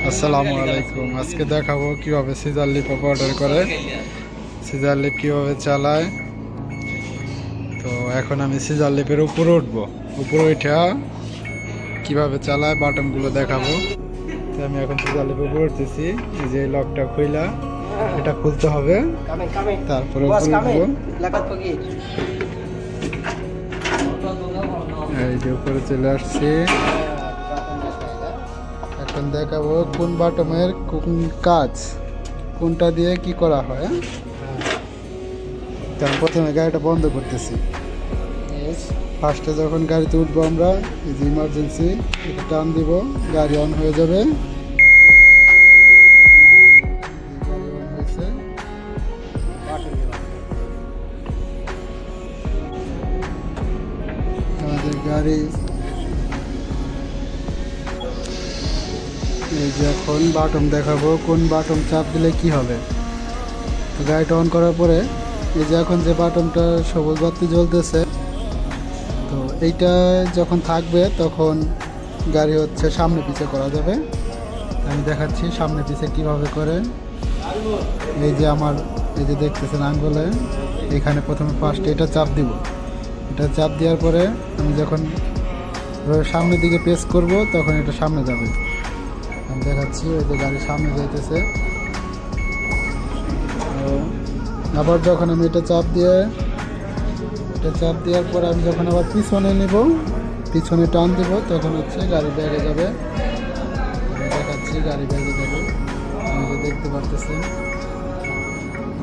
আসসালামু আলাইকুম। আজকে দেখাবো কিভাবে সিজার লিপ অর্ডার করে, সিজার লিপ কিভাবে চালায়। তো এখন আমি সিজার লিপের উপরে উঠবো, উপরে উঠা কিভাবে চালায় বাটনগুলো দেখাবো। তো আমি এখন সিজার লিপের উপরে উঠতেছি। এই যে লকটা খুইলা এটা খুলতে হবে, তারপরে উপরে উঠবো। এই যে উপরে চলে আসছি। এখন দেখাবো কোন বাটনের কোন কাজ, কোনটা দিয়ে কি করা হয়। তার প্রথমে গাড়িটা বন্ধ করতেছি। ফার্স্টে যখন গাড়িতে উঠবো আমরা, এই যে ইমার্জেন্সি এটা টান দিব, গাড়ি অন হয়ে যাবে। আমাদের গাড়ি এই যে এখন বাটন দেখাবো কোন বাটন চাপ দিলে কি হবে। তো গাড়িটা অন করার পরে এই যে এখন যে বাটনটা সবুজ বাতি জ্বলতেছে, তো এইটা যখন থাকবে তখন গাড়ি হচ্ছে সামনে পিছে করা যাবে। আমি দেখাচ্ছি সামনে পিছে কিভাবে করে। এই যে আমার এই যে দেখতেছেন আঙ্গুলে, এখানে প্রথমে ফার্স্টে এটা চাপ দিব। এটা চাপ দেওয়ার পরে আমি যখন সামনের দিকে প্রেস করব তখন এটা সামনে যাবে। আমি দেখাচ্ছি ওই যে গাড়ি সামনে যাইতেছে। আবার যখন আমি এটা চাপ দেওয়ার পরে আমি যখন আবার পিছনে নিব, পিছনে টান দিব, তখন হচ্ছে গাড়ি ব্যাগে যাবে। আমি দেখাচ্ছি গাড়ি ব্যাগে যাবে। আমি যে দেখতে পারতেছেন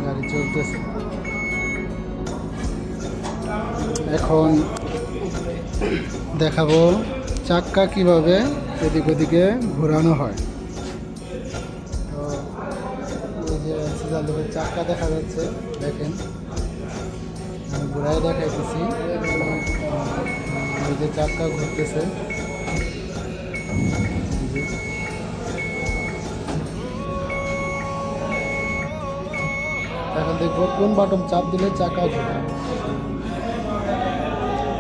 গাড়ি চলতেছে। এখন দেখাবো চাক্কা কিভাবে এদিক ওদিকে ঘোরানো হয়। তো এই যে সিজার লিপের চাক্কা দেখা যাচ্ছে, দেখেন আমি ঘোরায় দেখাইতেছি। এই যে চাক্কা ঘুরতেছে। এখন দেখবো কোন বাটন চাপ দিলে চাক্কা ঘুরে।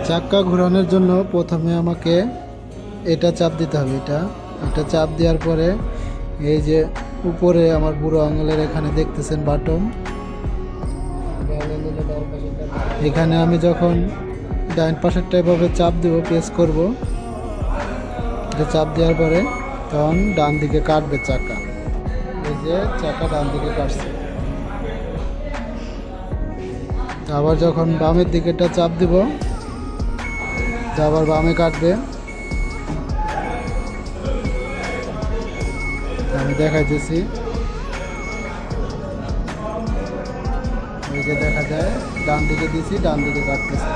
চাক্কা ঘোরানোর জন্য প্রথমে আমাকে এটা চাপ দিতে হবে। এটা চাপ দেওয়ার পরে এই যে উপরে আমার বুড়ো আঙুলের এখানে দেখতেছেন বাটন, এখানে আমি যখন ডাইন পাশেরটা এভাবে চাপ দেবো, প্রেস করব। এটা চাপ দেওয়ার পরে তখন ডান দিকে কাটবে চাকা। এই যে চাকা ডান দিকে কাটছে। আবার যখন বামের দিকেটা চাপ দিব, আবার বামে কাটবে। আমি দেখাইতেছি, এই যে দেখা যায় ডান দিকে দিছি, ডান দিকে কাটতেছি।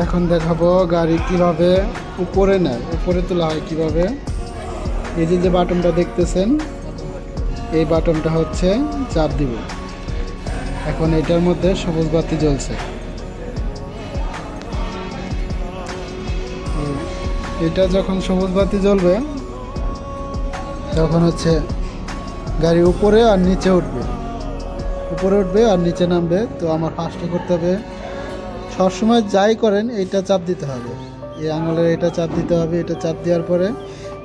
এখন দেখাবো গাড়ি কিভাবে উপরে নেয়, উপরে তোলা হয় কিভাবে। এই যে বাটনটা দেখতেছেন, এই বাটনটা হচ্ছে চাপ দিব। এখন এটার মধ্যে সবুজ বাতি জ্বলছে। এটা যখন সবুজ বাতি জ্বলবে তখন হচ্ছে গাড়ি উপরে আর নিচে উঠবে, উপরে উঠবে আর নিচে নামবে। তো আমার ফার্স্টে করতে হবে, সবসময় যাই করেন এটা চাপ দিতে হবে, এই আঙুলের এটা চাপ দিতে হবে। এটা চাপ দেওয়ার পরে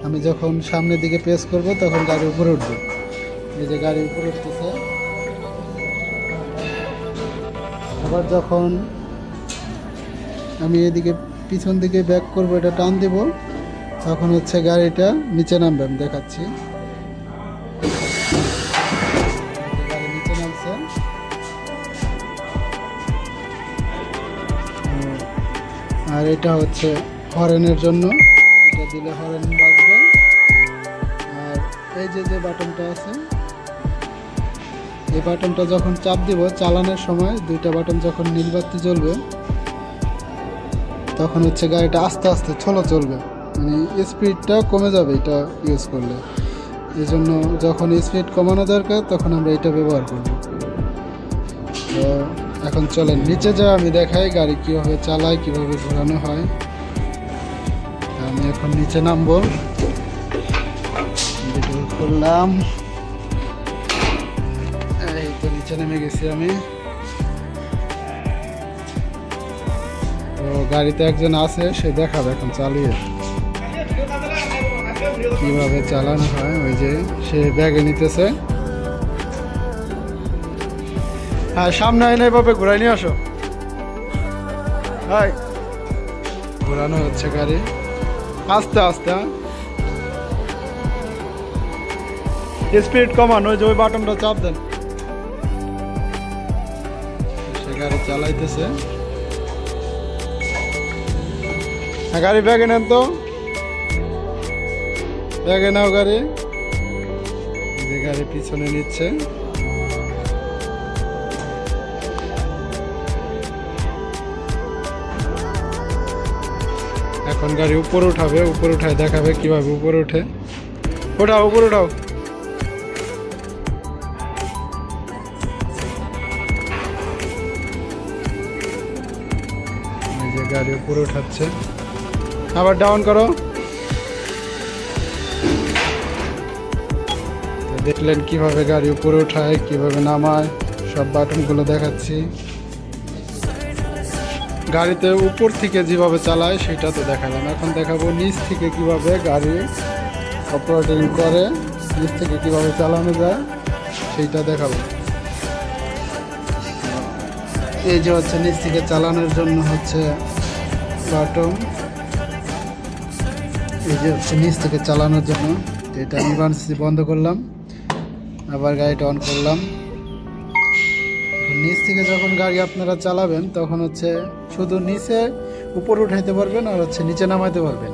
আমি যখন সামনের দিকে প্রেস করব তখন গাড়ি উপরে উঠবে। এই যে গাড়ি উপরে উঠতেছে। আবার যখন আমি এদিকে পিছন দিকে ব্যাক করব, এটা টান দিব, তখন হচ্ছে গাড়িটা নিচে নামবে। আমি দেখাচ্ছি, গাড়ি নিচে নামছে। আর এটা হচ্ছে হর্নের জন্য, এটা দিলে হর্ন বাজবে। আর এই যে বাটনটা আছে, এই বাটনটা যখন চাপ দিব চালানোর সময়, দুইটা বাটন যখন নীল বাতি জ্বলবে তখন হচ্ছে গাড়িটা আস্তে আস্তে স্লো চলবে, মানে স্পিডটা কমে যাবে এটা ইউজ করলে। এই জন্য যখন স্পিড কমানো দরকার তখন আমরা এটা ব্যবহার করব। তো এখন চলেন নিচে যা আমি দেখাই গাড়ি কীভাবে চালায়, কীভাবে ঘোরানো হয়। আমি এখন নিচে নামবো, করলাম। এই তো নিচে নেমে গেছি আমি। তো তো গাড়িতে একজন আছে, সে দেখাবে এখন চালিয়ে কিভাবে চালানো হয়। ওই যে সে ব্যাগে নিতেছে। হ্যাঁ, সামনে আইনে এভাবে ঘুরাই নিয়ে আসো। হাই, ঘোরানো হচ্ছে গাড়ি আস্তে আস্তে। স্পিড কমান, ওই যে ওই বাটনটা চাপ দেন। সে গাড়ি চালাইতেছে। গাড়ি ব্যাগে নেন তো, ব্যাগে নাও গাড়ি। যে গাড়ি পিছনে নিচ্ছে। এখন গাড়ি উপরে উঠাবে, উপরে উঠায় দেখাবে কিভাবে উপরে উঠে। ওঠাও, উপরে উঠাও। এই যে গাড়ি উপরে উঠাচ্ছে, আবার ডাউন করো। দেখলেন কিভাবে গাড়ি উপরে উঠায়, কিভাবে নামায়, সব বাটনগুলো দেখাচ্ছি। গাড়িতে উপর থেকে যেভাবে চালায় সেটা তো দেখালাম, এখন দেখাবো নিচ থেকে কিভাবে গাড়ি অপারেটিং করে, নিচ থেকে কিভাবে চালানো যায় সেইটা দেখাবো। এই যে হচ্ছে নিচ থেকে চালানোর জন্য হচ্ছে বাটন। এই যে হচ্ছে নিচ থেকে চালানোর জন্য। এটা ইমার্জেন্সি বন্ধ করলাম, আবার গাড়িটা অন করলাম। নিচ থেকে যখন গাড়ি আপনারা চালাবেন তখন হচ্ছে শুধু নিচে উপরে উঠাইতে পারবেন আর হচ্ছে নিচে নামাইতে পারবেন,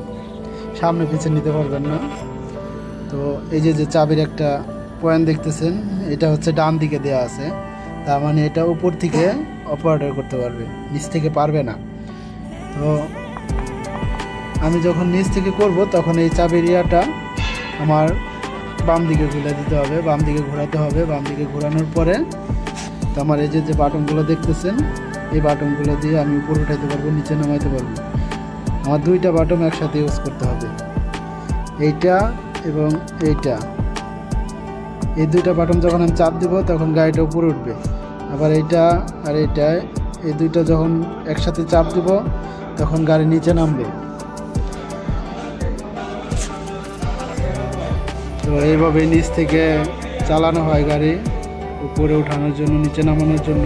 সামনে পিছনে নিতে পারবেন না। তো এই যে চাবির একটা পয়েন্ট দেখতেছেন, এটা হচ্ছে ডান দিকে দেওয়া আছে, তার মানে এটা উপর থেকে অপারেটর করতে পারবে, নিচ থেকে পারবে না। তো আমি যখন নিচ থেকে করব তখন এই চাবির ইয়াটা আমার বাম দিকে ঘুরে দিতে হবে, বাম দিকে ঘোরাতে হবে। বাম দিকে ঘোরানোর পরে তো আমার এই যে বাটনগুলো দেখতেছেন, এই বাটনগুলো দিয়ে আমি উপরে উঠাইতে পারবো, নিচে নামাইতে পারবো। আমার দুইটা বাটন একসাথে ইউজ করতে হবে, এইটা এবং এইটা। এই দুইটা বাটন যখন আমি চাপ দিব তখন গাড়িটা উপরে উঠবে, আবার এইটা আর এইটা, এই দুইটা যখন একসাথে চাপ দিব তখন গাড়ি নিচে নামবে। তো এইভাবে নিচ থেকে চালানো হয় গাড়ি, উপরে উঠানোর জন্য, নিচে নামানোর জন্য।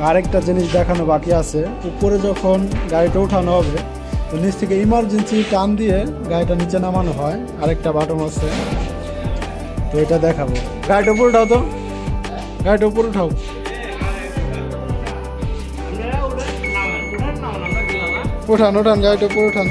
আরেকটা জিনিস দেখানো বাকি আছে, উপরে যখন গাড়িটা উঠানো হবে তো নিচ থেকে ইমার্জেন্সি টান দিয়ে গাড়িটা নিচে নামানো হয়, আরেকটা বাটন আছে, তো এটা দেখাবো। গাড়িটা উপরে উঠাও তো, গাড়িটা উপরে উঠাও। উঠান উঠান, গাড়িটা উপরে উঠান।